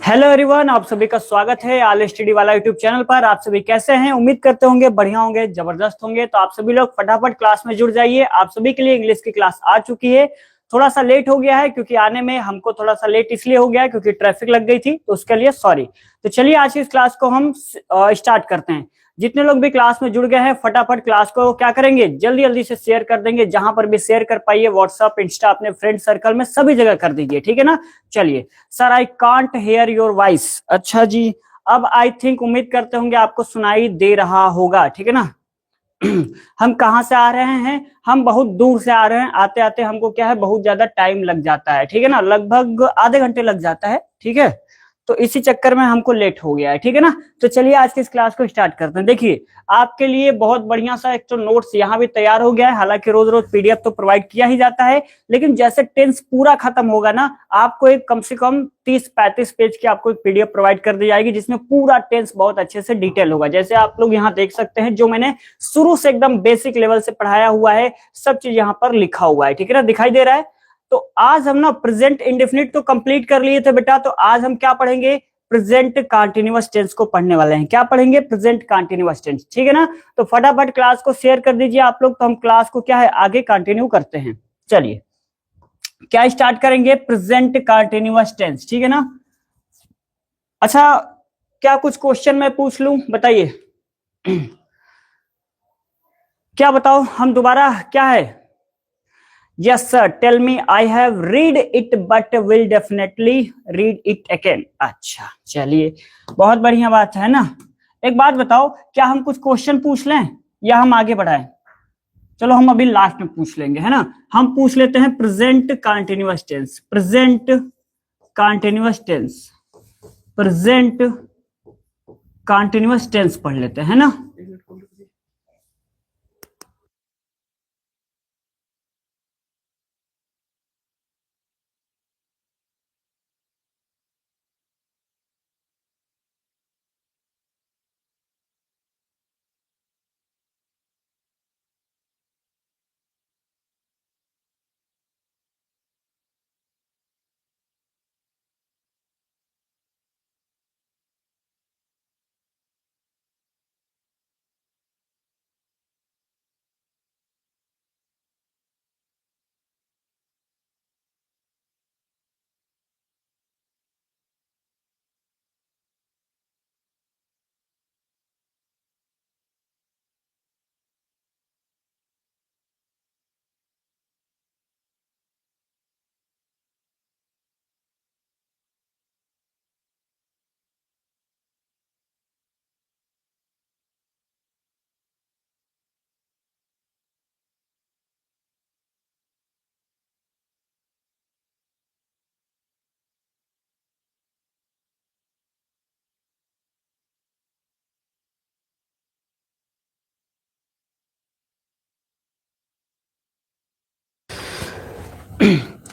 Hello everyone, आप सभी का स्वागत है आल स्टडी वाला यूट्यूब चैनल पर। आप सभी कैसे हैं? उम्मीद करते होंगे बढ़िया होंगे, जबरदस्त होंगे। तो आप सभी लोग फटाफट क्लास में जुड़ जाइए। आप सभी के लिए इंग्लिश की क्लास आ चुकी है। थोड़ा सा लेट हो गया है क्योंकि आने में हमको थोड़ा सा लेट इसलिए हो गया है क्योंकि ट्रैफिक लग गई थी, तो उसके लिए सॉरी। तो चलिए आज की इस क्लास को हम स्टार्ट करते हैं। जितने लोग भी क्लास में जुड़ गए हैं फटाफट क्लास को क्या करेंगे, जल्दी जल्दी से शेयर कर देंगे। जहां पर भी शेयर कर पाइए, व्हाट्सअप, इंस्टा, अपने फ्रेंड सर्कल में सभी जगह कर दीजिए, ठीक है ना। चलिए। Sir I can't hear your voice. अच्छा जी, अब आई थिंक उम्मीद करते होंगे आपको सुनाई दे रहा होगा, ठीक है ना। हम कहाँ से आ रहे हैं? हम बहुत दूर से आ रहे हैं। आते आते हमको क्या है, बहुत ज्यादा टाइम लग जाता है, ठीक है ना। लगभग आधे घंटे लग जाता है, ठीक है। तो इसी चक्कर में हमको लेट हो गया है, ठीक है ना। तो चलिए आज की इस क्लास को स्टार्ट करते हैं। देखिए आपके लिए बहुत बढ़िया सा एक तो नोट्स यहाँ भी तैयार हो गया है। हालांकि रोज रोज पीडीएफ तो प्रोवाइड किया ही जाता है, लेकिन जैसे टेंस पूरा खत्म होगा ना, आपको एक कम से कम 30-35 पेज की आपको एक पीडीएफ प्रोवाइड कर दी जाएगी, जिसमें पूरा टेंस बहुत अच्छे से डिटेल होगा। जैसे आप लोग यहाँ देख सकते हैं, जो मैंने शुरू से एकदम बेसिक लेवल से पढ़ाया हुआ है, सब चीज यहाँ पर लिखा हुआ है, ठीक है ना, दिखाई दे रहा है। तो आज हम ना प्रेजेंट इंडेफिनिट तो कंप्लीट कर लिए थे बेटा। तो आज हम क्या पढ़ेंगे? प्रेजेंट कंटीन्यूअस टेंस को पढ़ने वाले हैं। क्या पढ़ेंगे? प्रेजेंट कंटीन्यूअस टेंस, ठीक है ना। तो फटाफट क्लास को शेयर कर दीजिए आप लोग, तो हम क्लास को क्या है आगे कंटिन्यू करते हैं। चलिए क्या स्टार्ट करेंगे? प्रेजेंट कंटीन्यूअस टेंस, ठीक है ना। अच्छा, क्या कुछ क्वेश्चन मैं पूछ लूं? बताइए। क्या बताओ हम दोबारा क्या है? Yes sir, tell me. I have read it but will definitely read it again. अच्छा चलिए, बहुत बढ़िया बात है ना। एक बात बताओ, क्या हम कुछ क्वेश्चन पूछ लें या हम आगे बढ़ाएं? चलो हम अभी लास्ट में पूछ लेंगे, है ना। हम पूछ लेते हैं present continuous tense. Present continuous tense, present continuous tense पढ़ लेते हैं ना।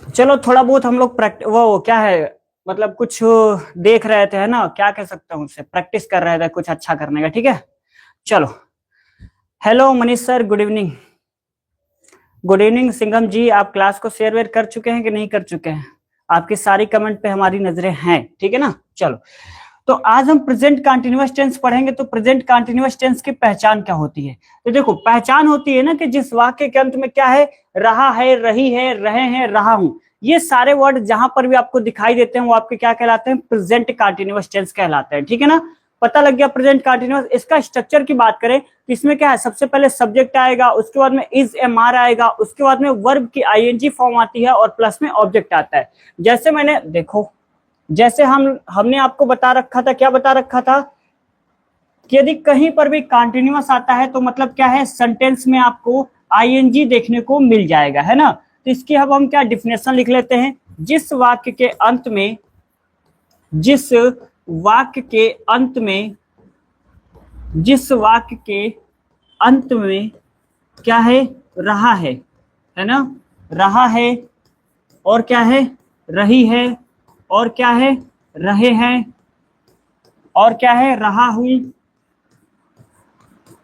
चलो थोड़ा बहुत हम लोग वो क्या है, मतलब कुछ देख रहे थे, है ना, क्या कह सकता हूँ, उससे प्रैक्टिस कर रहे थे कुछ अच्छा करने का, ठीक है। चलो, hello Manish sir, good evening. Good evening Singham ji, आप क्लास को शेयर वेयर कर चुके हैं कि नहीं कर चुके हैं? आपकी सारी कमेंट पे हमारी नजरें हैं, ठीक है ना। चलो, तो आज हम प्रेजेंट कंटीन्यूअस टेंस पढ़ेंगे। तो प्रेजेंट कंटीन्यूअस टेंस की पहचान क्या होती है? तो देखो, पहचान होती है ना कि जिस वाक्य के अंत में क्या है, रहा है, रही है, रहे हैं, रहा हूं, ये सारे वर्ड जहां पर भी आपको दिखाई देते हैं वो आपके क्या कहलाते हैं? प्रेजेंट कंटीन्यूअस टेंस कहलाते हैं, ठीक है ना। पता लग गया प्रेजेंट कंटीन्यूअस। इसका स्ट्रक्चर की बात करें तो इसमें क्या है, सबसे पहले सब्जेक्ट आएगा, उसके बाद में इज एम आर आएगा, उसके बाद में वर्ब की आईएनजी फॉर्म आती है और प्लस में ऑब्जेक्ट आता है। जैसे मैंने देखो, जैसे हमने आपको बता रखा था, क्या बता रखा था कि यदि कहीं पर भी कंटीन्यूअस आता है तो मतलब क्या है, सेंटेंस में आपको आईएनजी देखने को मिल जाएगा, है ना। तो इसकी अब हम क्या डेफिनेशन लिख लेते हैं। जिस वाक्य के अंत में, जिस वाक्य के अंत में, जिस वाक्य के अंत में क्या है, रहा है ना, रहा है, और क्या है, रही है, और क्या है, रहे हैं, और क्या है, रहा हूं,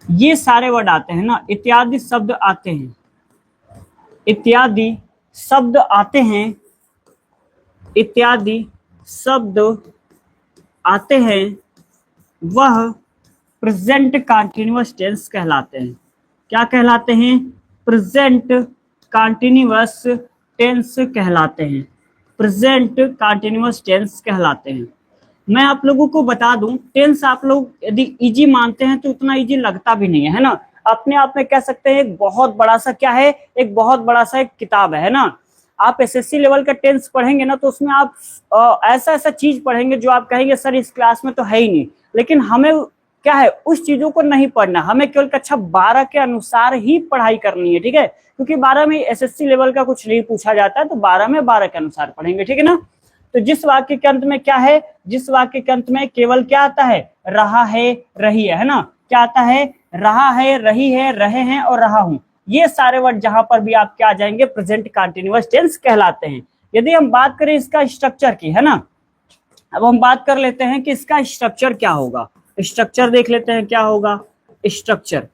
ये सारे वर्ड आते हैं ना, इत्यादि शब्द आते हैं, इत्यादि शब्द आते हैं, इत्यादि शब्द आते हैं वह प्रेजेंट कंटीन्यूअस टेंस कहलाते हैं। क्या कहलाते हैं? प्रेजेंट कंटीन्यूअस टेंस कहलाते हैं। प्रेजेंट कंटीन्यूअस टेंस कहलाते हैं। मैं आप लोगों को बता दूं, टेंस आप लोग यदि इजी मानते हैं तो उतना इजी लगता भी नहीं है ना। अपने आप में कह सकते हैं एक बहुत बड़ा सा क्या है, एक बहुत बड़ा सा एक किताब है ना। आप एसएससी लेवल का टेंस पढ़ेंगे ना तो उसमें आप ऐसा ऐसा चीज पढ़ेंगे जो आप कहेंगे सर इस क्लास में तो है ही नहीं। लेकिन हमें क्या है, उस चीजों को नहीं पढ़ना, हमें केवल कक्षा 12 के अनुसार ही पढ़ाई करनी है, ठीक है। क्योंकि 12 में एसएससी लेवल का कुछ नहीं पूछा जाता है, तो 12 में 12 के अनुसार पढ़ेंगे, ठीक है ना। तो जिस वाक्य के अंत में क्या है, जिस वाक्य के अंत में केवल क्या आता है, रहा है, रही है ना। क्या आता है? रहा है, रही है, रहे हैं और रहा हूं। ये सारे वर्ड जहां पर भी आप क्या आ जाएंगे, प्रेजेंट कंटीन्यूअस टेंस कहलाते हैं। यदि हम बात करें इसका स्ट्रक्चर की, है ना, अब हम बात कर लेते हैं कि इसका स्ट्रक्चर क्या होगा। स्ट्रक्चर देख लेते हैं क्या होगा स्ट्रक्चर।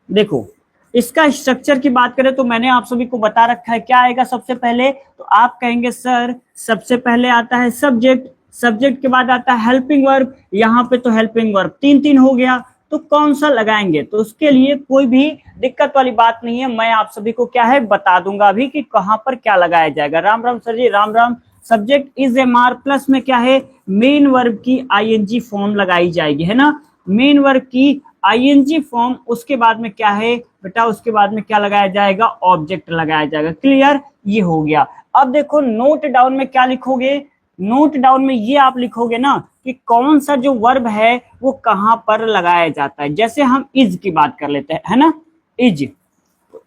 देखो, इसका स्ट्रक्चर की बात करें तो मैंने आप सभी को बता रखा है क्या आएगा। सबसे पहले तो आप कहेंगे सर सबसे पहले आता है सब्जेक्ट, सब्जेक्ट के बाद आता है हेल्पिंग वर्ब। यहाँ पे तो हेल्पिंग वर्ब तीन तीन हो गया, तो कौन सा लगाएंगे? तो उसके लिए कोई भी दिक्कत वाली बात नहीं है, मैं आप सभी को क्या है बता दूंगा अभी कि कहां पर क्या लगाया जाएगा। Ram Ram sir ji, Ram Ram. Subject is M R plus में क्या है, मेन वर्ब की आईएनजी फॉर्म लगाई जाएगी, है ना। मेन वर्ब की आईएनजी फॉर्म, उसके बाद में क्या है बेटा, उसके बाद में क्या लगाया जाएगा, ऑब्जेक्ट लगाया जाएगा। क्लियर, ये हो गया। अब देखो नोट डाउन में क्या लिखोगे, नोट डाउन में ये आप लिखोगे ना कि कौन सा जो वर्ब है वो कहां पर लगाया जाता है। जैसे हम इज की बात कर लेते हैं, है ना, इज,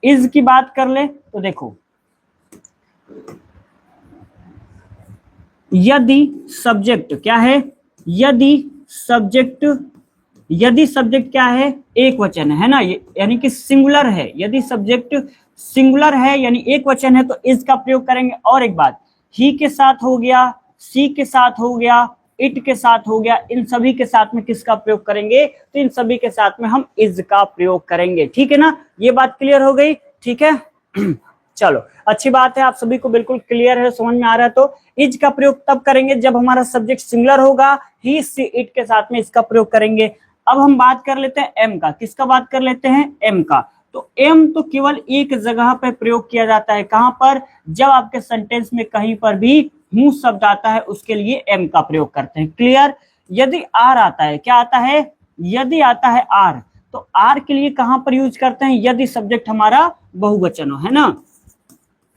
इज की बात कर ले तो देखो, यदि सब्जेक्ट क्या है, यदि सब्जेक्ट, यदि सब्जेक्ट क्या है, एक वचन है ना, यानी कि सिंगुलर है। यदि सब्जेक्ट सिंगुलर है यानी एक वचन है तो इज का प्रयोग करेंगे। और एक बात, ही के साथ हो गया, सी के साथ हो गया, इट के साथ हो गया, इन सभी के साथ में किसका प्रयोग करेंगे, तो इन सभी के साथ में हम इज का प्रयोग करेंगे। ठीक है ना, ये बात क्लियर हो गई, ठीक है। चलो अच्छी बात है, आप सभी को बिल्कुल क्लियर है, समझ में आ रहा है। तो इज का प्रयोग तब करेंगे जब हमारा सब्जेक्ट सिंगुलर होगा, ही सी इट के साथ में इसका प्रयोग करेंगे। अब हम बात कर लेते हैं एम का। किसका बात कर लेते हैं, एम का। तो एम तो केवल एक जगह पर प्रयोग किया जाता है, कहां पर, जब आपके सेंटेंस में कहीं पर भी हूं शब्द आता है उसके लिए एम का प्रयोग करते हैं। क्लियर। यदि आर आता है, क्या आता है, यदि आता है आर, तो आर के लिए कहां पर यूज करते हैं, यदि सब्जेक्ट हमारा बहुवचन हो, है ना।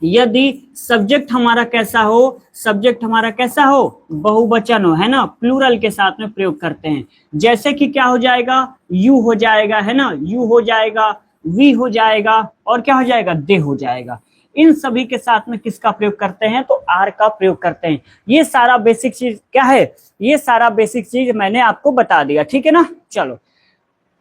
यदि सब्जेक्ट हमारा कैसा हो, सब्जेक्ट हमारा कैसा हो, बहुवचन हो, है ना, प्लूरल के साथ में प्रयोग करते हैं। जैसे कि क्या हो जाएगा, यू हो जाएगा, है ना, यू हो जाएगा, वी हो जाएगा, और क्या हो जाएगा, दे हो जाएगा। इन सभी के साथ में किसका प्रयोग करते हैं, तो आर का प्रयोग करते हैं। ये सारा बेसिक चीज क्या है, ये सारा बेसिक चीज मैंने आपको बता दिया, ठीक है ना। चलो,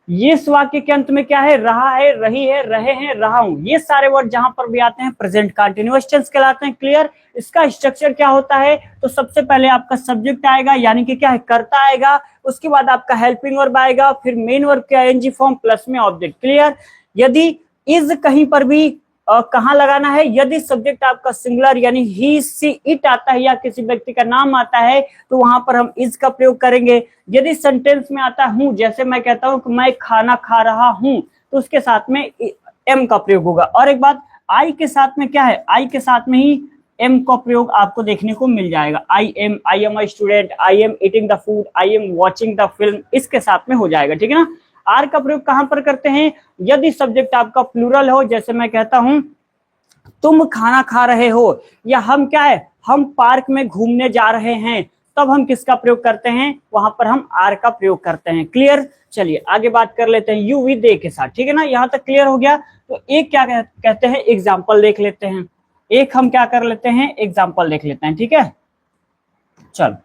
ये इस वाक्य के अंत में क्या है, रहा है, रही है, रहे हैं, रहा हूं, ये सारे वर्ड जहां पर भी आते हैं प्रेजेंट कंटीन्यूअस टेंस कहलाते हैं। क्लियर। इसका स्ट्रक्चर क्या होता है, तो सबसे पहले आपका सब्जेक्ट आएगा, यानी कि क्या है, कर्ता आएगा, उसके बाद आपका हेल्पिंग वर्ब आएगा, फिर मेन वर्ब का आईएनजी फॉर्म प्लस में ऑब्जेक्ट। क्लियर। यदि इज कहीं पर भी कहां लगाना है, यदि सब्जेक्ट आपका सिंगुलर यानी ही सी इट आता है या किसी व्यक्ति का नाम आता है तो वहां पर हम इज का प्रयोग करेंगे। यदि सेंटेंस में आता हूं, जैसे मैं कहता हूं कि मैं खाना खा रहा हूं, तो उसके साथ में एम का प्रयोग होगा। और एक बात, आई के साथ में क्या है, आई के साथ में ही एम का प्रयोग आपको देखने को मिल जाएगा। I am a student, I am eating the food, I am watching the film, इसके साथ में हो जाएगा, ठीक है ना। आर का प्रयोग कहां पर करते हैं, यदि सब्जेक्ट आपका प्लूरल हो, जैसे मैं कहता हूं तुम खाना खा रहे हो, या हम क्या है, हम पार्क में घूमने जा रहे हैं, तब हम किसका प्रयोग करते हैं, वहां पर हम आर का प्रयोग करते हैं। क्लियर। चलिए आगे बात कर लेते हैं यू वी दे के साथ, ठीक है ना, यहां तक क्लियर हो गया। तो एक क्या कहते हैं, एग्जाम्पल देख लेते हैं, एक हम क्या कर लेते हैं, एग्जाम्पल देख लेते हैं, ठीक है। चलो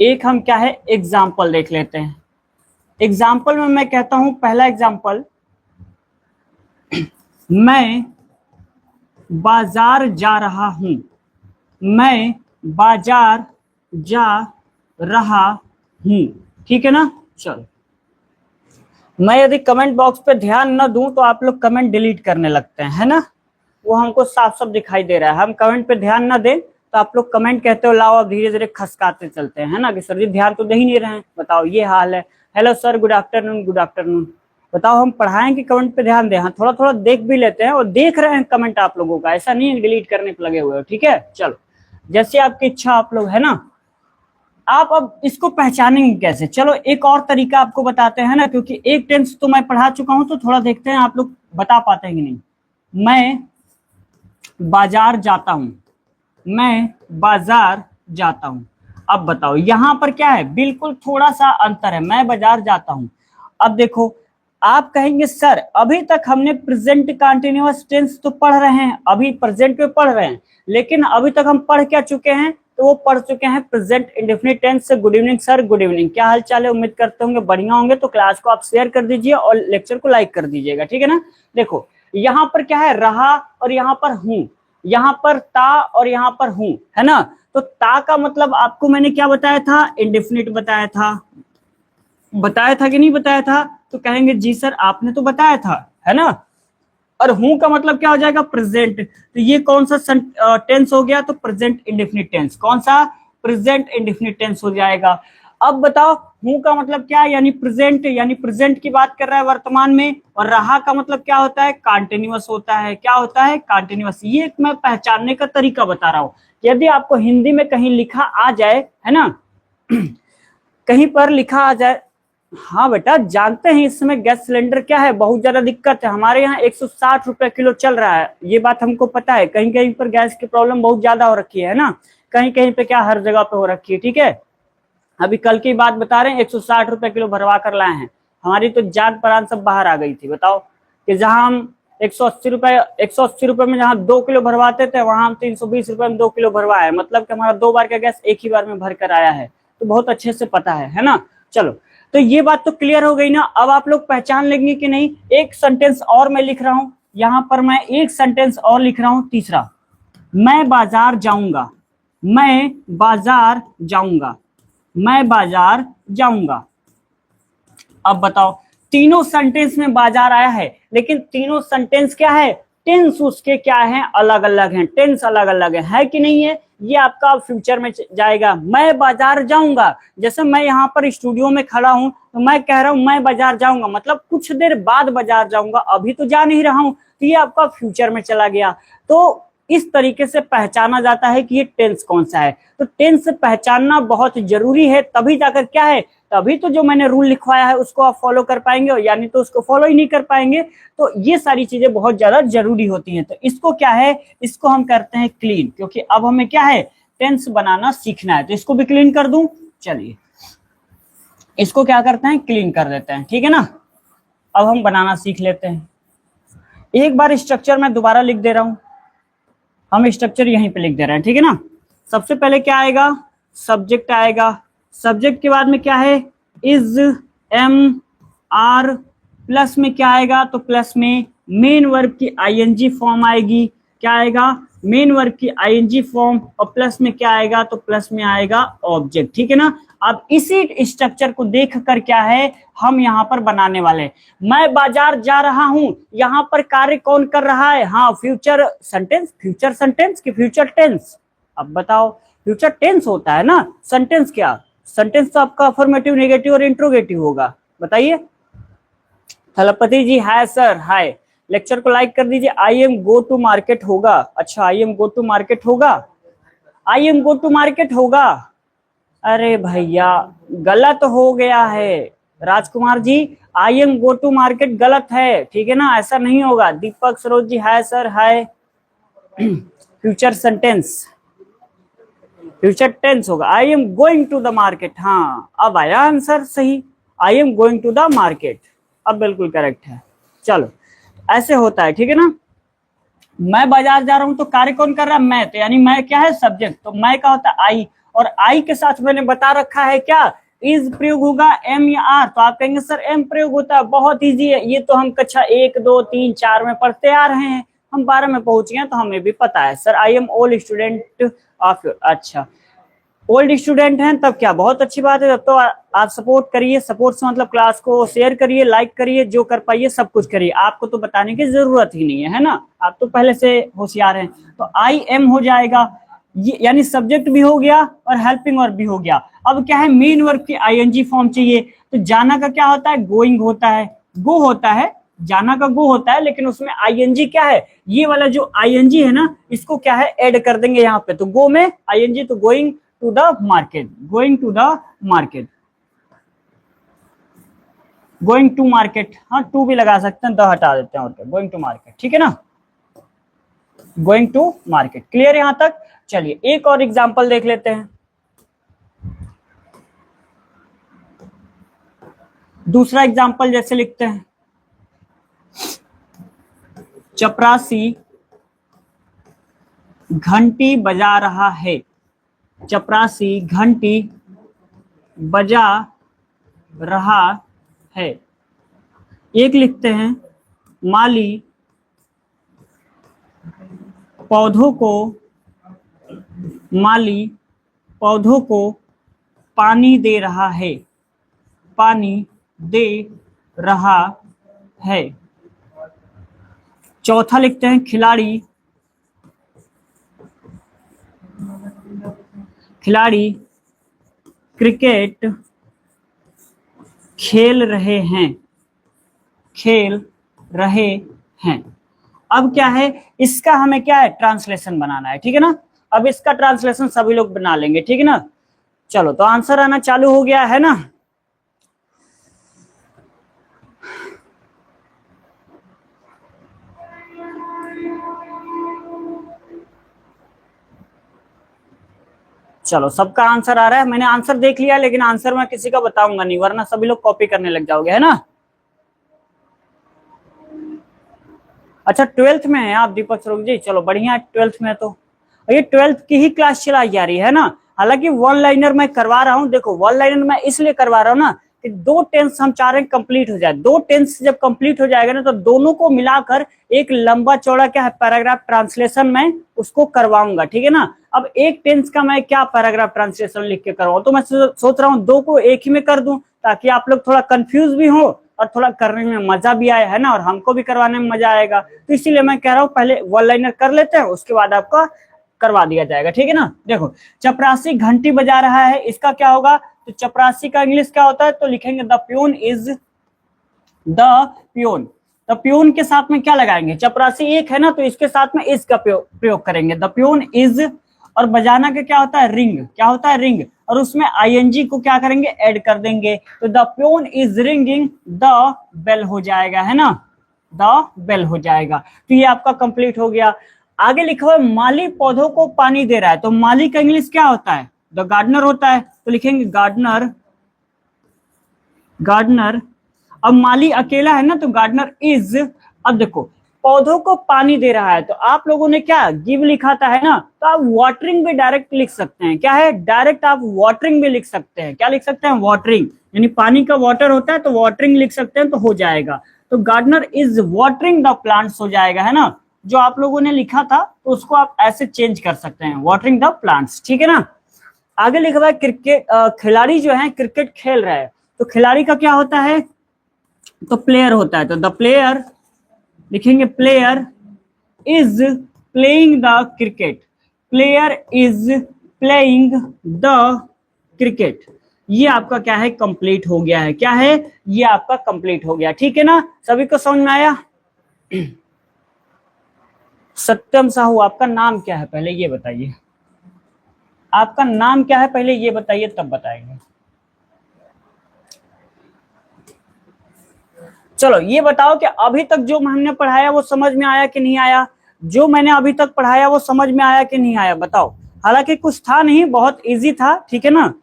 एक हम क्या है, एग्जाम्पल देख लेते हैं। एग्जाम्पल में मैं कहता हूं, पहला एग्जाम्पल, मैं बाजार जा रहा हूं, मैं बाजार जा रहा हूं, ठीक है ना। चलो, मैं यदि कमेंट बॉक्स पे ध्यान न दूं तो आप लोग कमेंट डिलीट करने लगते हैं, है ना, वो हमको साफ साफ दिखाई दे रहा है। हम कमेंट पे ध्यान न दें तो आप लोग कमेंट कहते हो लाओ अब धीरे धीरे खसकाते चलते हैं, है ना, कि सर जी ध्यान तो दे ही नहीं रहे हैं। बताओ ये हाल है। Hello sir, good afternoon, good afternoon. बताओ हम पढ़ाएं कि कमेंट पे ध्यान दें? हाँ, थोड़ा थोड़ा देख भी लेते हैं, और देख रहे हैं कमेंट आप लोगों का, ऐसा नहीं है डिलीट करने पे लगे हुए हो, ठीक है। चलो, जैसे आपकी इच्छा आप लोग, है ना। आप अब इसको पहचानेंगे कैसे? चलो एक और तरीका आपको बताते हैं ना, क्योंकि एक टेंस तो मैं पढ़ा चुका हूं, तो थोड़ा देखते हैं आप लोग बता पाते हैं कि नहीं। मैं बाजार जाता हूं, मैं बाजार जाता हूं। अब बताओ यहां पर क्या है, बिल्कुल थोड़ा सा अंतर है। मैं बाजार जाता हूं। अब देखो, आप कहेंगे सर अभी तक हमने प्रेजेंट कंटीन्यूअस टेंस तो पढ़ रहे हैं, अभी प्रेजेंट में पढ़ रहे हैं, लेकिन अभी तक हम पढ़ क्या चुके हैं? तो वो पढ़ चुके हैं प्रेजेंट इंडेफिनिट टेंस से। Good evening sir, good evening. क्या हाल चाल है? उम्मीद करते होंगे बढ़िया होंगे। तो क्लास को आप शेयर कर दीजिए और लेक्चर को लाइक कर दीजिएगा, ठीक है ना। देखो यहाँ पर क्या है, रहा और यहाँ पर हूं, यहाँ पर ता और यहाँ पर हूं, है ना। तो ता का मतलब आपको मैंने क्या बताया था? इंडेफिनिट बताया था। बताया था कि नहीं बताया था? तो कहेंगे जी सर आपने तो बताया था, है ना। और हूं का मतलब क्या हो जाएगा? प्रेजेंट। तो ये कौन सा टेंस हो गया? तो प्रेजेंट इंडेफिनिट टेंस। कौन सा? प्रेजेंट इंडेफिनिट टेंस हो जाएगा। अब बताओ हूं का मतलब क्या है? यानी प्रेजेंट, यानी प्रेजेंट की बात कर रहा है वर्तमान में। और रहा का मतलब क्या होता है? कंटीन्यूअस होता है। क्या होता है? कंटीन्यूअस। ये मैं पहचानने का तरीका बता रहा हूं। यदि आपको हिंदी में कहीं लिखा आ जाए, है ना, कहीं पर लिखा आ जाए, हाँ बेटा जानते हैं इस समय गैस सिलेंडर क्या है, बहुत ज्यादा दिक्कत है। हमारे यहाँ 160 रुपए किलो चल रहा है, ये बात हमको पता है। कहीं कहीं पर गैस की प्रॉब्लम बहुत ज्यादा हो रखी है ना, कहीं कहीं पे क्या हर जगह पे हो रखी है, ठीक है। अभी कल की बात बता रहे हैं, 160 रुपए किलो भरवा कर लाए हैं। हमारी तो जान परान सब बाहर आ गई थी। बताओ कि जहां हम 180 रुपए में जहां 2 किलो भरवाते थे, वहां हम 320 रुपए में 2 किलो भरवाए। मतलब कि हमारा 2 बार का गैस एक ही बार में भर कर आया है। तो बहुत अच्छे से पता है ना। चलो, तो ये बात तो क्लियर हो गई ना। अब आप लोग पहचान लेंगे कि नहीं। एक सेंटेंस और मैं लिख रहा हूं, यहां पर मैं एक सेंटेंस और लिख रहा हूं, तीसरा। मैं बाजार जाऊंगा, मैं बाजार जाऊंगा, मैं बाजार जाऊंगा। अब बताओ तीनों सेंटेंस में बाजार आया है, लेकिन तीनों सेंटेंस क्या है? टेंस उसके क्या है? अलग अलग हैं। टेंस अलग अलग है कि नहीं है? ये आपका फ्यूचर में जाएगा। मैं बाजार जाऊंगा, जैसे मैं यहाँ पर स्टूडियो में खड़ा हूं, तो मैं कह रहा हूं मैं बाजार जाऊंगा, मतलब कुछ देर बाद बाजार जाऊंगा, अभी तो जा नहीं रहा हूं। तो ये आपका फ्यूचर में चला गया। तो इस तरीके से पहचाना जाता है कि ये टेंस कौन सा है। तो टेंस पहचानना बहुत जरूरी है, तभी जाकर क्या है, तभी तो जो मैंने रूल लिखवाया है उसको आप फॉलो कर पाएंगे, यानी तो उसको फॉलो ही नहीं कर पाएंगे। तो ये सारी चीजें बहुत ज्यादा जरूरी होती हैं। तो इसको क्या है, इसको हम करते हैं क्लीन, क्योंकि अब हमें क्या है, टेंस बनाना सीखना है। तो इसको भी क्लीन कर दूं, चलिए इसको क्या करते हैं, क्लीन कर देते हैं, ठीक है ना। अब हम बनाना सीख लेते हैं। एक बार स्ट्रक्चर मैं दोबारा लिख दे रहा हूं, हम स्ट्रक्चर यहीं पे लिख दे रहे हैं, ठीक है ना। सबसे पहले क्या आएगा, सब्जेक्ट आएगा। सब्जेक्ट के बाद में क्या है, इज, एम, आर, प्लस में क्या आएगा, तो प्लस में मेन वर्ब की आईएनजी फॉर्म आएगी। क्या आएगा, मेन वर्ब की आईएनजी फॉर्म, और प्लस में क्या आएगा, तो प्लस में आएगा ऑब्जेक्ट, ठीक है ना। अब इसी स्ट्रक्चर को देख कर क्या है, हम यहाँ पर बनाने वाले। मैं बाजार जा रहा हूं, यहाँ पर कार्य कौन कर रहा है, हाँ फ्यूचर सेंटेंस, फ्यूचर सेंटेंस की फ्यूचर टेंस। अब बताओ फ्यूचर टेंस होता है ना, सेंटेंस क्या, सेंटेंस तो आपका अफर्मेटिव, नेगेटिव और इंट्रोगेटिव होगा। बताइए Thalapathi ji, hi sir, hi. Lecture को लाइक कर दीजिए। I am go to market होगा, अच्छा I am go to market होगा, I am go to market होगा। अरे भैया गलत हो गया है Rajkumar ji, I am go to market गलत है, ठीक है ना, ऐसा नहीं होगा। Deepak Saroj ji, hi sir, hi. Future sentence, future tense होगा, I am going to the market. हाँ अब आया आंसर सही, I am going to the market, अब बिल्कुल करेक्ट है। चलो ऐसे होता है, ठीक है ना। मैं बाजार जा रहा हूं तो कार्य कौन कर रहा है, मैं, तो यानी मैं क्या है, सब्जेक्ट। तो मैं का होता है आई, और आई के साथ मैंने बता रखा है क्या, इज प्रयोग होगा, एम या आर। तो आप कहेंगे सर एम प्रयोग होता है, बहुत इजी है, ये तो हम कक्षा 1, 2, 3, 4 में पढ़ते आ रहे हैं, हम 12 में पहुंच गए तो हमें भी पता है। Sir I am old student of, अच्छा ओल्ड स्टूडेंट हैं, तब क्या बहुत अच्छी बात है। तब तो आप सपोर्ट करिए, सपोर्ट से मतलब क्लास को शेयर करिए, लाइक करिए, जो कर पाइए सब कुछ करिए, आपको तो बताने की जरूरत ही नहीं है, है ना, आप तो पहले से होशियार हैं। तो आई एम हो जाएगा, यानी सब्जेक्ट भी हो गया और हेल्पिंग वर्ब भी हो गया। अब क्या है, मेन वर्ब की आईएनजी फॉर्म चाहिए। तो जाना का क्या होता है, गोइंग होता है, गो होता है, जाना का गो होता है, लेकिन उसमें आईएनजी क्या है, ये वाला जो आईएनजी है ना, इसको क्या है ऐड कर देंगे यहाँ पे। तो गो में आईएनजी, तो going to the market, going to the market, going to market. हाँ, टू भी लगा सकते हैं, द हटा देते हैं और क्या, गोइंग टू मार्केट, ठीक है ना, गोइंग टू मार्केट। क्लियर यहां तक? चलिए एक और एग्जांपल देख लेते हैं। दूसरा एग्जांपल जैसे लिखते हैं, चपरासी घंटी बजा रहा है, चपरासी घंटी बजा रहा है। एक लिखते हैं, माली पौधों को, माली पौधों को पानी दे रहा है, पानी दे रहा है। चौथा लिखते हैं, खिलाड़ी, खिलाड़ी क्रिकेट खेल रहे हैं, खेल रहे हैं। अब क्या है, इसका हमें क्या है, ट्रांसलेशन बनाना है, ठीक है ना। अब इसका ट्रांसलेशन सभी लोग बना लेंगे, ठीक है ना। चलो तो आंसर आना चालू हो गया है ना। चलो सबका आंसर आ रहा है, मैंने आंसर देख लिया, लेकिन आंसर मैं किसी का बताऊंगा नहीं, वरना सभी लोग कॉपी करने लग जाओगे, है ना। अच्छा 12th में है आप दीपक स्वरूप जी, चलो बढ़िया, 12th में तो ये 12th की ही क्लास चलाई जा रही है ना। हालांकि वन लाइनर मैं करवा रहा हूँ, देखो वन लाइनर मैं इसलिए करवा रहा हूँ ना कि 2 टेंस हम चाह रहे हैं कंप्लीट हो जाए। 2 टेंस जब कंप्लीट हो जाएगा ना, तो दोनों को मिलाकर एक लंबा चौड़ा क्या है पैराग्राफ ट्रांसलेशन मैं उसको करवाऊंगा, ठीक है ना। अब एक टेंस का मैं क्या पैराग्राफ ट्रांसलेशन लिख के करवाऊं, तो मैं सोच रहा हूँ 2 को एक ही में कर दूं, ताकि आप लोग थोड़ा कंफ्यूज भी हो और थोड़ा करने में मजा भी आए, है ना, और हमको भी करवाने में मजा आएगा। तो इसीलिए मैं कह रहा हूँ पहले वन लाइनर कर लेते हैं, उसके बाद आपका करवा दिया जाएगा, ठीक है ना। देखो चपरासी घंटी बजा रहा है, इसका क्या होगा, तो चपरासी का इंग्लिश क्या होता है, तो लिखेंगे the peon is, the peon. The peon के साथ में क्या लगाएंगे, चपरासी एक है ना, तो इसके साथ में इस का प्रयोग करेंगे, द प्यून इज। और बजाना का क्या होता है, रिंग, क्या होता है, रिंग, और उसमें आईएनजी को क्या करेंगे, ऐड कर देंगे, तो the peon is ringing the bell हो जाएगा, है ना, द बेल हो जाएगा। तो ये आपका कंप्लीट हो गया। आगे लिखा हुआ माली पौधों को पानी दे रहा है, तो माली का इंग्लिश क्या होता है, द गार्डनर होता है, तो लिखेंगे गार्डनर, गार्डनर। अब माली अकेला है ना, तो गार्डनर इज। अब देखो पौधों को पानी दे रहा है, तो आप लोगों ने क्या गिव लिखा था, है ना, तो आप वाटरिंग भी डायरेक्ट लिख सकते हैं, क्या है, डायरेक्ट आप वाटरिंग भी लिख सकते हैं, क्या लिख सकते हैं, वाटरिंग, यानी पानी का वाटर होता है तो वाटरिंग लिख सकते हैं, तो हो जाएगा। तो gardener is watering the plants हो जाएगा, है ना। जो आप लोगों ने लिखा था तो उसको आप ऐसे चेंज कर सकते हैं, वाटरिंग द प्लांट्स, ठीक है ना। आगे लिखा हुआ है क्रिकेट, खिलाड़ी जो है क्रिकेट खेल रहा है, तो खिलाड़ी का क्या होता है, तो प्लेयर होता है, तो द प्लेयर लिखेंगे, player is playing the cricket, player is playing the cricket. ये आपका क्या है, कंप्लीट हो गया है, क्या है, ये आपका कंप्लीट हो गया, ठीक है ना। सभी को समझ में आया। सत्यम साहू, आपका नाम क्या है पहले ये बताइए, आपका नाम क्या है पहले ये बताइए, तब बताएंगे। चलो ये बताओ कि अभी तक जो हमने पढ़ाया वो समझ में आया कि नहीं आया, जो मैंने अभी तक पढ़ाया वो समझ में आया कि नहीं आया, बताओ। हालांकि कुछ था नहीं, बहुत इजी था, ठीक है ना,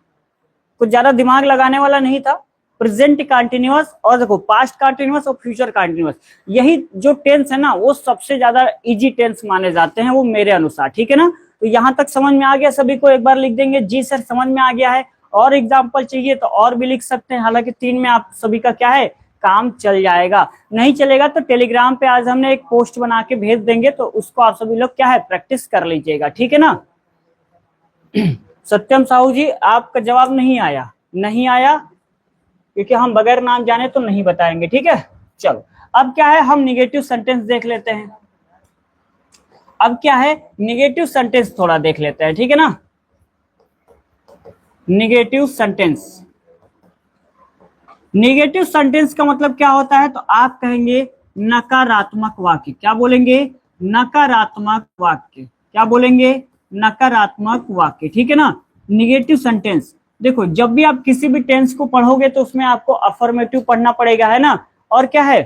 कुछ ज्यादा दिमाग लगाने वाला नहीं था। प्रेजेंट कंटिन्यूअस और देखो पास्ट कंटिन्यूअस और फ्यूचर कंटिन्यूअस, यही जो टेंस है ना वो सबसे ज्यादा इजी टेंस माने जाते हैं, वो मेरे अनुसार, ठीक है ना। तो यहाँ तक समझ में आ गया सभी को, एक बार लिख देंगे जी सर समझ में आ गया है। और एग्जाम्पल चाहिए तो और भी लिख सकते हैं, हालांकि 3 में आप सभी का क्या है, काम चल जाएगा। नहीं चलेगा तो टेलीग्राम पे आज हमने एक पोस्ट बना के भेज देंगे, तो उसको आप सभी लोग क्या है प्रैक्टिस कर लीजिएगा, ठीक है ना। सत्यम साहू जी आपका जवाब नहीं आया, नहीं आया, क्योंकि हम बगैर नाम जाने तो नहीं बताएंगे, ठीक है। चलो अब क्या है, हम निगेटिव सेंटेंस देख लेते हैं। अब क्या है, निगेटिव सेंटेंस थोड़ा देख लेते हैं, ठीक है ना। निगेटिव सेंटेंस, निगेटिव सेंटेंस का मतलब क्या होता है, तो आप कहेंगे नकारात्मक वाक्य। क्या बोलेंगे, नकारात्मक वाक्य। क्या बोलेंगे, नकारात्मक वाक्य, ठीक है ना। निगेटिव सेंटेंस, देखो जब भी आप किसी भी टेंस को पढ़ोगे तो उसमें आपको अफर्मेटिव पढ़ना पड़ेगा, है ना, और क्या है,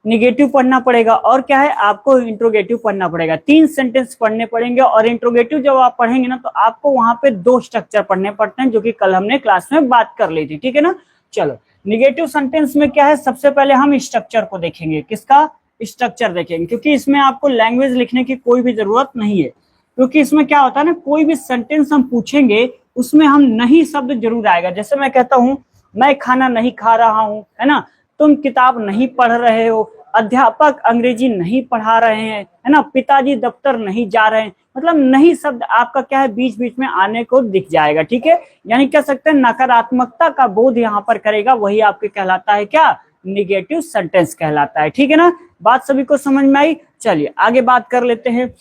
निगेटिव पढ़ना पड़ेगा, और क्या है, आपको इंट्रोगेटिव पढ़ना पड़ेगा। 3 सेंटेंस पढ़ने पड़ेंगे, और इंट्रोगेटिव जब आप पढ़ेंगे ना तो आपको वहां पे 2 स्ट्रक्चर पढ़ने पड़ते हैं, जो कि कल हमने क्लास में बात कर ली थी, ठीक है ना। चलो, निगेटिव सेंटेंस में क्या है, सबसे पहले हम स्ट्रक्चर को देखेंगे। किसका, स्ट्रक्चर देखेंगे, क्योंकि इसमें आपको लैंग्वेज लिखने की कोई भी जरूरत नहीं है। क्योंकि इसमें क्या होता है ना, कोई भी सेंटेंस हम पूछेंगे उसमें हम नहीं शब्द जरूर आएगा। जैसे मैं कहता हूं, मैं खाना नहीं खा रहा हूं, है ना, तुम किताब नहीं पढ़ रहे हो, अध्यापक अंग्रेजी नहीं पढ़ा रहे हैं, है ना, पिताजी दफ्तर नहीं जा रहे हैं। मतलब नहीं शब्द आपका क्या है, बीच बीच में आने को दिख जाएगा, ठीक है। यानी कह सकते हैं नकारात्मकता का बोध यहाँ पर करेगा, वही आपके कहलाता है क्या, निगेटिव सेंटेंस कहलाता है, ठीक है ना। बात सभी को समझ में आई। चलिए आगे बात कर लेते हैं,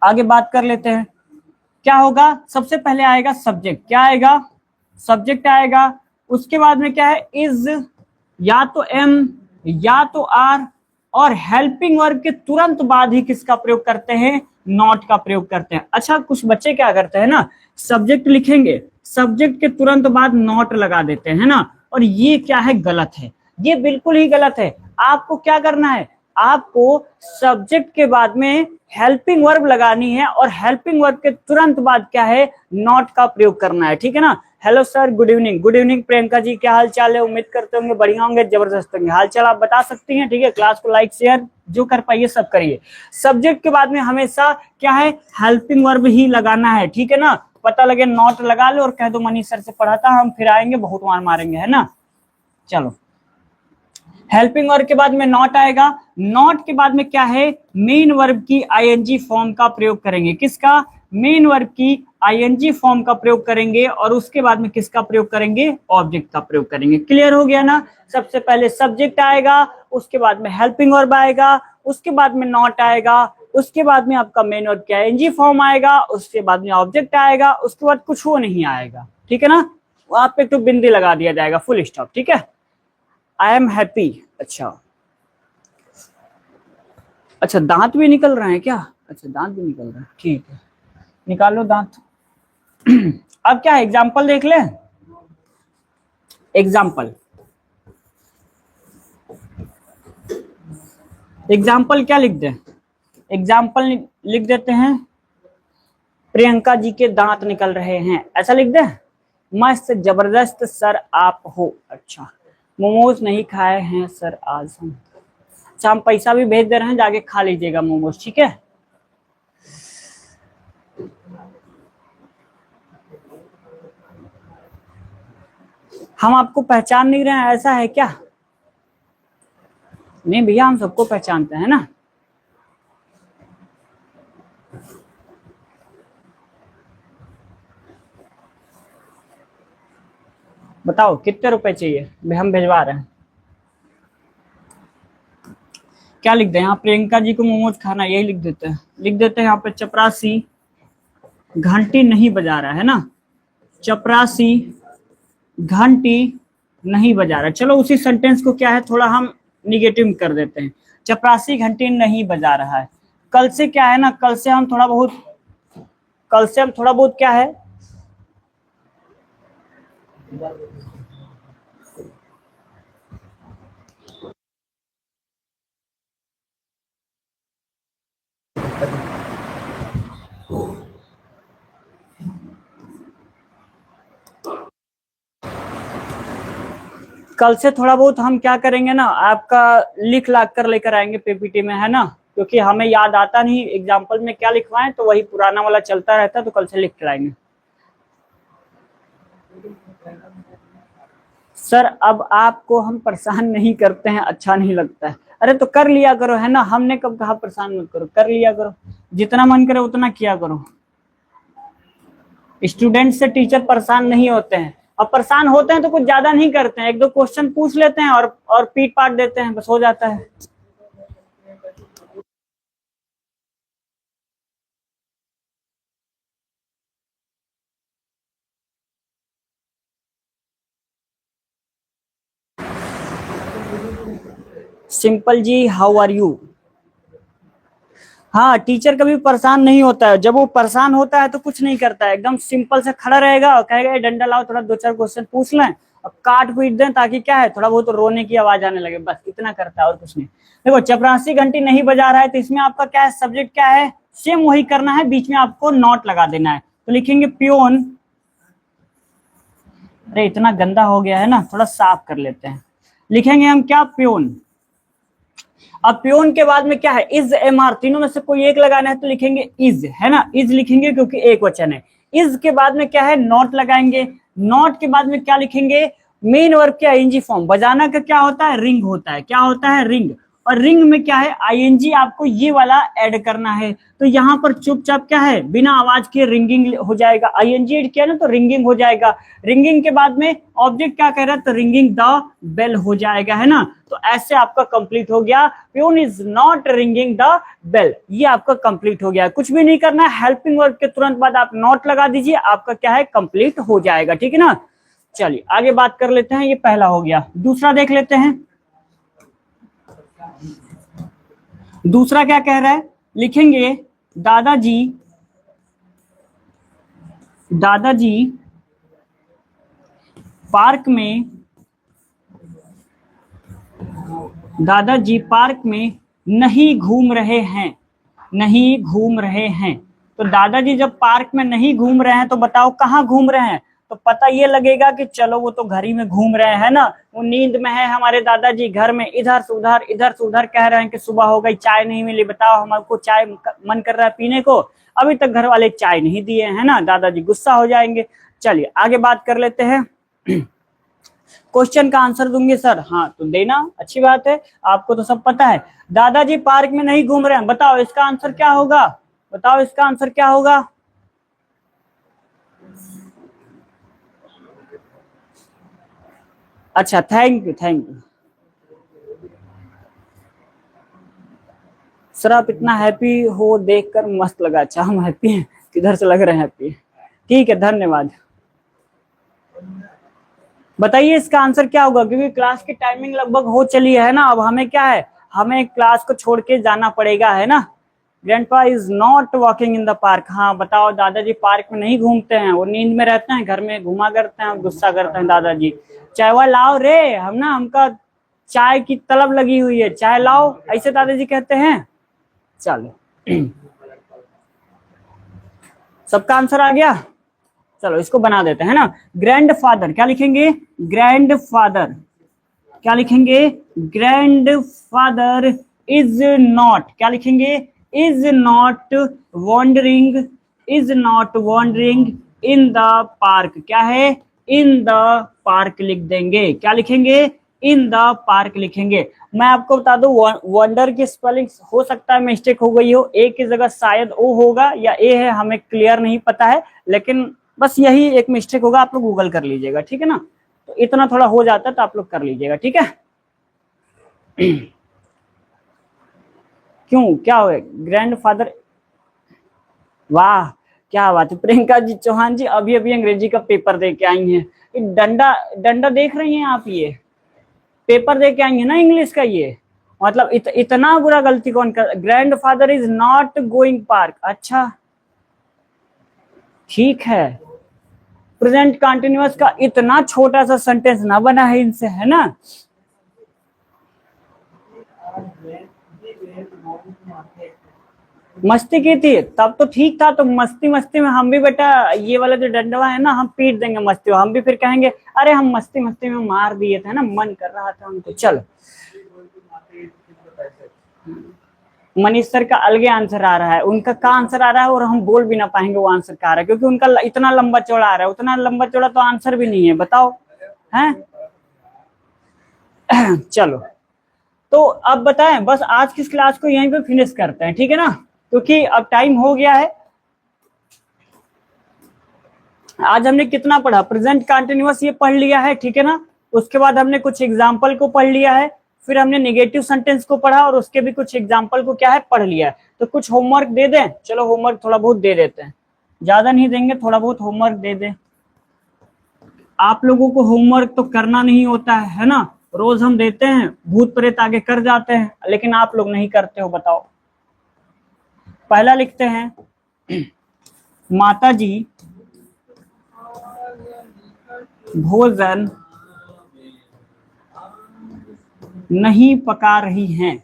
आगे बात कर लेते हैं। क्या होगा, सबसे पहले आएगा सब्जेक्ट। क्या आएगा, सब्जेक्ट आएगा। उसके बाद में क्या है, इज, या तो एम या तो आर, और हेल्पिंग वर्ब के तुरंत बाद ही किसका प्रयोग करते हैं, नॉट का प्रयोग करते हैं। अच्छा, कुछ बच्चे क्या करते हैं ना, सब्जेक्ट लिखेंगे, सब्जेक्ट के तुरंत बाद नॉट लगा देते हैं ना, और ये क्या है, गलत है, ये बिल्कुल ही गलत है। आपको क्या करना है, आपको सब्जेक्ट के बाद में हेल्पिंग वर्ब लगानी है, और हेल्पिंग वर्ब के तुरंत बाद क्या है, नॉट का प्रयोग करना है, ठीक है ना। Hello sir, good evening. Good evening Priyanka ji, क्या हाल चाल है, उम्मीद करते होंगे बढ़िया होंगे, जबरदस्त होंगे। हाल चाल आप बता सकती हैं, ठीक है। क्लास को लाइक शेयर जो कर पाइए सब करिए। सब्जेक्ट के बाद में हमेशा क्या है, हेल्पिंग वर्ब ही लगाना है, ठीक है ना। पता लगे नॉट लगा लो और कह दो मनीष सर से पढ़ा था, हम फिर आएंगे बहुत मार मारेंगे, है ना। चलो, हेल्पिंग वर्ब के बाद में नॉट आएगा। नॉट के बाद में क्या है, मेन वर्ब की आईएनजी फॉर्म का प्रयोग करेंगे। किसका, मेन वर्ब की आईएनजी फॉर्म का प्रयोग करेंगे, और उसके बाद में किसका प्रयोग करेंगे, ऑब्जेक्ट का प्रयोग करेंगे। क्लियर हो गया ना। सबसे पहले सब्जेक्ट आएगा, उसके बाद में हेल्पिंग वर्ब आएगा, उसके बाद में नॉट आएगा, उसके बाद में आपका मेन वर्ब की आईएनजी फॉर्म आएगा, उसके बाद में ऑब्जेक्ट आएगा, उसके बाद कुछ वो नहीं आएगा, ठीक है ना। आप पे तो बिंदी लगा दिया जाएगा, फुल स्टॉप, ठीक है। I am happy. अच्छा, अच्छा दांत भी निकल रहे हैं क्या, अच्छा दांत भी निकल रहे हैं, ठीक है, निकालो दांत। अब क्या है, एग्जाम्पल देख ले। एग्जाम्पल, एग्जाम्पल क्या लिख दे, एग्जाम्पल लिख देते हैं, प्रियंका जी के दांत निकल रहे हैं, ऐसा लिख दे। मस्त जबरदस्त सर आप हो। अच्छा, मोमोज नहीं खाए हैं सर आज हम। अच्छा, हम पैसा भी भेज दे रहे हैं, जाके खा लीजिएगा मोमोज, ठीक है। हम आपको पहचान नहीं रहे हैं, ऐसा है क्या, नहीं भैया हम सबको पहचानते हैं ना। बताओ कितने रुपए चाहिए, हम भिजवा रहे हैं। क्या लिख दे यहाँ, प्रियंका जी को मोमोज खाना, यही लिख देते हैं, लिख देते हैं यहाँ पे। चपरासी घंटी नहीं बजा रहा है ना, चपरासी घंटी नहीं बजा रहा। चलो उसी सेंटेंस को क्या है, थोड़ा हम निगेटिव कर देते हैं, चपरासी घंटी नहीं बजा रहा है। कल से क्या है ना, कल से हम थोड़ा बहुत क्या है, कल से थोड़ा बहुत हम क्या करेंगे ना, आपका लिख लाख कर लेकर आएंगे पीपीटी में, है ना, क्योंकि हमें याद आता नहीं एग्जाम्पल में क्या लिखवाएं, तो वही पुराना वाला चलता रहता है, तो कल से लिख कर आएंगे। सर अब आपको हम परेशान नहीं करते हैं, अच्छा नहीं लगता है। अरे तो कर लिया करो, है ना, हमने कब कहा परेशान मत करो, कर लिया करो, जितना मन करे उतना किया करो। स्टूडेंट से टीचर परेशान नहीं होते हैं, अब परेशान होते हैं तो कुछ ज्यादा नहीं करते हैं, 1-2 क्वेश्चन पूछ लेते हैं और पीट पाट देते हैं, बस हो जाता है। सिंपल जी, हाउ आर यू। हाँ, टीचर कभी परेशान नहीं होता है, जब वो परेशान होता है तो कुछ नहीं करता है, एकदम सिंपल से खड़ा रहेगा और कहेगा डंडा लाओ, थोड़ा दो चार क्वेश्चन पूछ लें और काट पीट दें, ताकि क्या है थोड़ा बहुत रोने की आवाज आने लगे, बस इतना करता है और कुछ नहीं। देखो, चपरासी घंटी नहीं बजा रहा है तो इसमें आपका क्या है, सब्जेक्ट क्या है, सेम वही करना है, बीच में आपको नॉट लगा देना है। तो लिखेंगे प्योन। अरे इतना गंदा हो गया है ना, थोड़ा साफ कर लेते हैं। लिखेंगे हम क्या, प्योन। अब प्योन के बाद में क्या है, इज एम आर, तीनों में से कोई एक लगाना है तो लिखेंगे इज, है ना, इज लिखेंगे क्योंकि एक वचन है। इज के बाद में क्या है, नॉट लगाएंगे। नॉट के बाद में क्या लिखेंगे, मेन वर्ब के आईएनजी फॉर्म। बजाना का क्या होता है, रिंग होता है। क्या होता है, रिंग। और रिंग में क्या है, आईएनजी आपको ये वाला ऐड करना है। तो यहाँ पर चुपचाप क्या है, बिना आवाज के रिंगिंग हो जाएगा। आईएनजी ऐड किया ना तो रिंगिंग हो जाएगा। रिंगिंग के बाद में ऑब्जेक्ट क्या कह रहा है, तो रिंगिंग द बेल हो जाएगा, है ना। तो ऐसे आपका कंप्लीट हो गया, peon is not ringing the bell, ये आपका कंप्लीट हो गया। कुछ भी नहीं करना है, हेल्पिंग वर्ब के तुरंत बाद आप नॉट लगा दीजिए, आपका क्या है, कंप्लीट हो जाएगा, ठीक है ना। चलिए आगे बात कर लेते हैं, ये पहला हो गया। दूसरा देख लेते हैं। दूसरा क्या कह रहा है, लिखेंगे दादाजी, दादाजी पार्क में, दादाजी पार्क में नहीं घूम रहे हैं, नहीं घूम रहे हैं। तो दादाजी जब पार्क में नहीं घूम रहे हैं तो बताओ कहाँ घूम रहे हैं। तो पता ये लगेगा कि चलो वो तो घर ही में घूम रहे हैं ना, वो नींद में है हमारे दादाजी, घर में इधर से उधर इधर से उधर कह रहे हैं कि सुबह हो गई, चाय नहीं मिली, बताओ हमको चाय मन कर रहा है पीने को, अभी तक घर वाले चाय नहीं दिए, है ना, दादाजी गुस्सा हो जाएंगे। चलिए आगे बात कर लेते हैं। क्वेश्चन का आंसर दूंगे सर, हाँ तो देना, अच्छी बात है, आपको तो सब पता है। दादाजी पार्क में नहीं घूम रहे हैं, बताओ इसका आंसर क्या होगा, बताओ इसका आंसर क्या होगा। अच्छा, thank you thank you sir, आप इतना हैप्पी हो देखकर मस्त लगा। अच्छा हम हैप्पी हैं, किधर से लग रहे हैं हैप्पी, ठीक है धन्यवाद। बताइए इसका आंसर क्या होगा, क्योंकि क्लास की टाइमिंग लगभग हो चली है ना, अब हमें क्या है, हमें क्लास को छोड़ के जाना पड़ेगा, है ना। Grandpa is not walking in the park, हाँ बताओ, दादाजी पार्क में नहीं घूमते हैं, वो नींद में रहते हैं, घर में घुमा करते हैं, गुस्सा करते हैं दादाजी। चाय वाला लाओ रे, हम ना, हमका चाय की तलब लगी हुई है, चाय लाओ, ऐसे दादाजी कहते हैं। चलो सबका आंसर आ गया, चलो इसको बना देते हैं ना। ग्रैंडफादर क्या लिखेंगे, ग्रैंडफादर क्या लिखेंगे, ग्रैंडफादर इज नॉट, क्या लिखेंगे, is not wandering, is not wandering in the park, क्या है, इन द पार्क लिख देंगे, क्या लिखेंगे, इन द पार्क लिखेंगे। मैं आपको बता दूं, वंडर की स्पेलिंग हो सकता है मिस्टेक हो गई हो, ए की जगह शायद ओ होगा या ए है, हमें क्लियर नहीं पता है, लेकिन बस यही एक मिस्टेक होगा, आप लोग गूगल कर लीजिएगा, ठीक है ना। तो इतना थोड़ा हो जाता है तो आप लोग कर लीजिएगा, ठीक है। क्यों, क्या हुआ, ग्रैंडफादर, वाह क्या बात है, प्रियंका जी चौहान जी अभी अभी अंग्रेजी का पेपर दे के आई हैं, डंडा डंडा देख रही हैं आप, ये पेपर दे के आई है ना इंग्लिश का, ये मतलब इतना बुरा गलती कौन कर, grandfather is not going park, अच्छा ठीक है। प्रेजेंट कंटिन्यूअस का इतना छोटा सा सेंटेंस ना बना है इनसे, है ना। मस्ती की थी तब तो ठीक था, तो मस्ती मस्ती में हम भी बेटा ये वाला जो डंडवा है ना, हम पीट देंगे मस्ती, हम भी फिर कहेंगे अरे हम मस्ती मस्ती में मार दिए थे ना, मन कर रहा था हमको। चलो मनीष सर का अलग आंसर आ रहा है, उनका क्या आंसर आ रहा है और हम बोल भी ना पाएंगे वो आंसर क्या आ रहा है, क्योंकि उनका इतना लंबा चौड़ा आ रहा है, उतना लंबा चौड़ा तो आंसर भी नहीं है, बताओ हैं। चलो तो अब बताएं, बस आज की क्लास को यहीं पे फिनिश करते हैं, ठीक है ना, क्योंकि अब टाइम हो गया है। आज हमने कितना पढ़ा, प्रेजेंट कंटिन्यूअस ये पढ़ लिया है, ठीक है ना। उसके बाद हमने कुछ एग्जाम्पल को पढ़ लिया है, फिर हमने नेगेटिव सेंटेंस को पढ़ा और उसके भी कुछ एग्जाम्पल को क्या है पढ़ लिया है। तो कुछ होमवर्क दे दें, चलो होमवर्क थोड़ा बहुत दे देते हैं, ज्यादा नहीं देंगे, थोड़ा बहुत होमवर्क दे दें। आप लोगों को होमवर्क तो करना नहीं होता है ना, रोज हम देते हैं, भूत प्रेत आगे कर जाते हैं, लेकिन आप लोग नहीं करते हो, बताओ। पहला लिखते हैं माता जी भोजन नहीं पका रही हैं।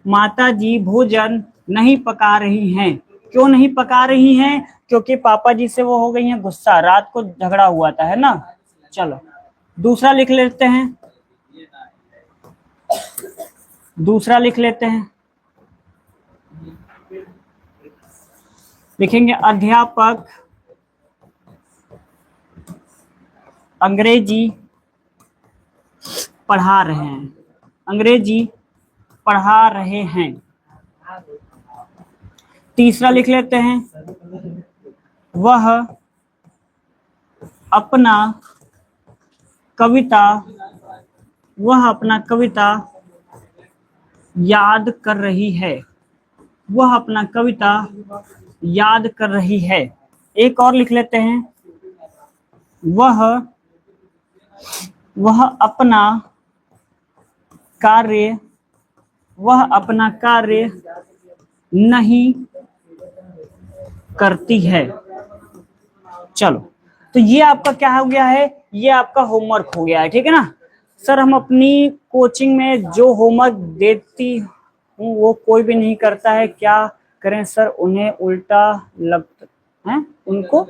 माता जी भोजन नहीं पका रही हैं। क्यों नहीं पका रही हैं? क्योंकि पापा जी से वो हो गई हैं गुस्सा, रात को झगड़ा हुआ था, है ना। चलो दूसरा लिख लेते हैं, दूसरा लिख लेते हैं। लिखेंगे अध्यापक अंग्रेजी पढ़ा रहे हैं। अंग्रेजी पढ़ा रहे हैं। तीसरा लिख लेते हैं वह अपना कविता याद कर रही है। वह अपना कविता याद कर रही है। एक और लिख लेते हैं वह अपना कार्य नहीं करती है। चलो, तो ये आपका क्या हो गया है? ये आपका होमवर्क हो गया है, ठीक है ना। सर हम अपनी कोचिंग में जो होमवर्क देती हूँ वो कोई भी नहीं करता है, क्या करें सर? उन्हें उनको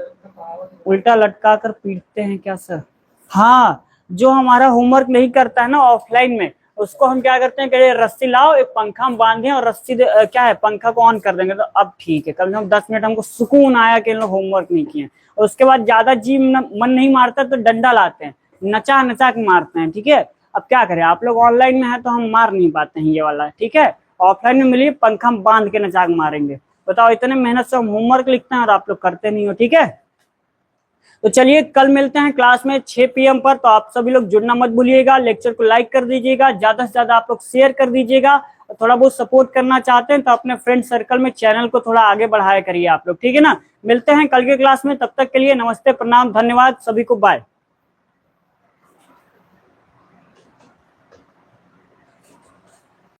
उल्टा लटका कर पीटते हैं क्या सर? हाँ, जो हमारा होमवर्क नहीं करता है ना ऑफलाइन में, उसको हम क्या करते हैं कि रस्सी लाओ, एक पंखा हम बांधे और रस्सी क्या है पंखा को ऑन कर देंगे, तो अब ठीक है, कम से कम 10 मिनट हमको सुकून आया कि इन लोग होमवर्क नहीं किए। और उसके बाद ज्यादा जी मन नहीं मारता तो डंडा लाते हैं, नचा नचा के मारते हैं, ठीक है। अब क्या करें, आप लोग ऑनलाइन में है तो हम मार नहीं पाते हैं ये वाला, ठीक है। ऑफलाइन में मिलिए, पंखा हम बांध के नचा के मारेंगे। बताओ, इतने मेहनत से हम होमवर्क लिखते हैं और आप लोग करते नहीं हो, ठीक है। तो चलिए कल मिलते हैं क्लास में 6 PM पर। तो आप सभी लोग जुड़ना मत भूलिएगा, लेक्चर को लाइक कर दीजिएगा, ज्यादा से ज्यादा आप लोग शेयर कर दीजिएगा। और थोड़ा बहुत सपोर्ट करना चाहते हैं तो अपने फ्रेंड सर्कल में चैनल को थोड़ा आगे बढ़ाया करिए आप लोग, ठीक है ना। मिलते हैं कल के क्लास में, तब तक के लिए नमस्ते, प्रणाम, धन्यवाद सभी को, बाय।